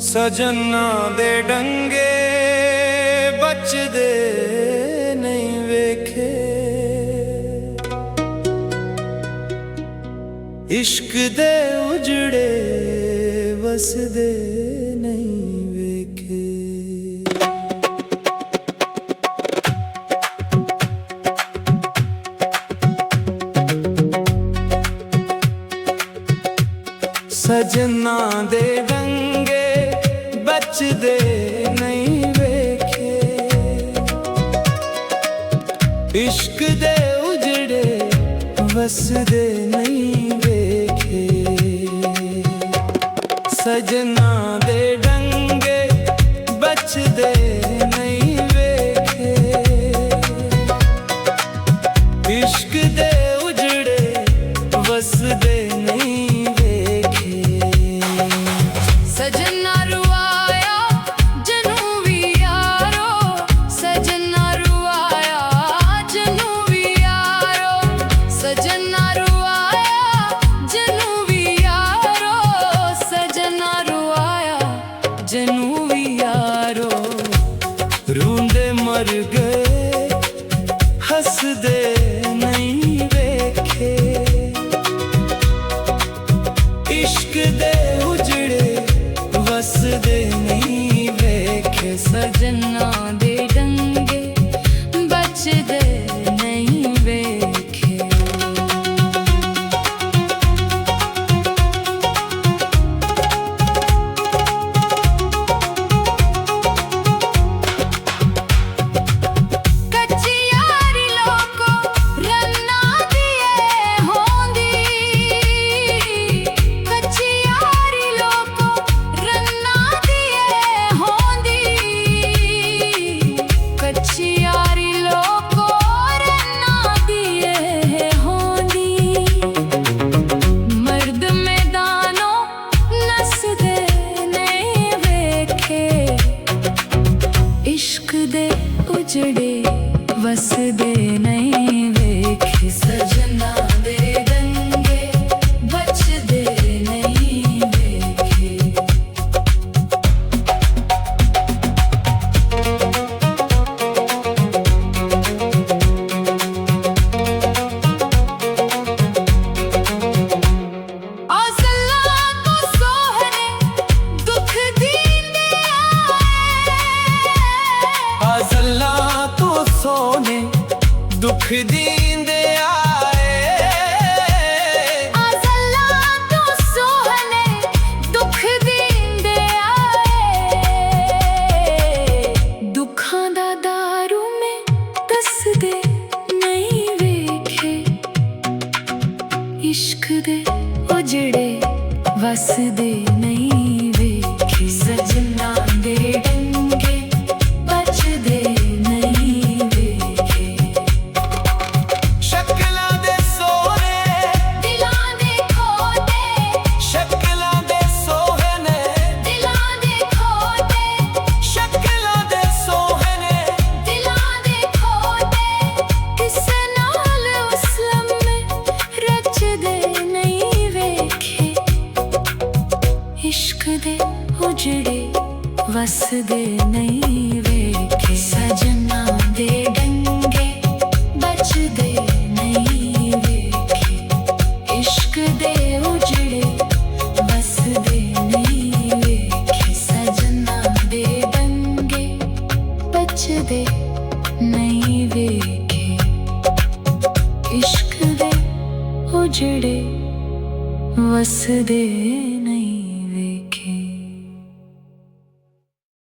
सजना दे डंगे बचदे नहीं वेखे, इश्क दे उजड़े वसदे नहीं वेखे। सजना दे डंगे बचदे नहीं वेखे, इश्क दे उजड़े वसदे नहीं वेखे। सजना दे डंगे बचदे नहीं वेखे, इश्क दे उजड़े वसदे नहीं वेखे। सजना रुआया जनू भी यारो, सजना रुआया जनू भी यारो, सजना रुआया जनू भी यारो, सजना रुआया जनू भी यारो। रूंदे मर गए हंसदे नहीं वेखे, इश्क दे उजड़े वसदे नहीं वेखे। सजना दे डंगे बचदे नहीं वेखे। कच्ची यारी लोको रन्ना दिए होंदी, कच्ची यारी लोको रन्ना दिए होंदी, कच्ची यारी लोको रन्ना दिए होंदी। मर्द मैदानों नसदे नहीं वेखे, इश्क दे उजड़े वसदे नहीं वेखे। सजना दे डंगे बचदे नहीं वेखे। औसला तो सोहरे दुख दींदे आए, आज़ल्ला तो सोने दुख दींदे आए, औसला तो सोहरे दुख दींदे आए। दुखां दा दारू में दसदे नहीं वेखे, इश्क दे उजड़े वसदे नहीं वेखे। सजना दे डंगे बचदे नहीं वेखे। शक्लां दे सोहने दिलां दे खोते, शक्लां दे सोहने, दिलां दे खोते, शक्लां दे सोहने, दिलां दे खोते। किसे नाल उस लम्हे रचदे नहीं वेखे, इश्क दे उजड़े वसदे नहीं वेखे। सजना दे डंगे बचदे नहीं वेखे, इश्क दे उजड़े वसदे नहीं वेखे। सजना दे डंगे बचदे नहीं वेखे, इश्क दे उजड़े वसदे नहीं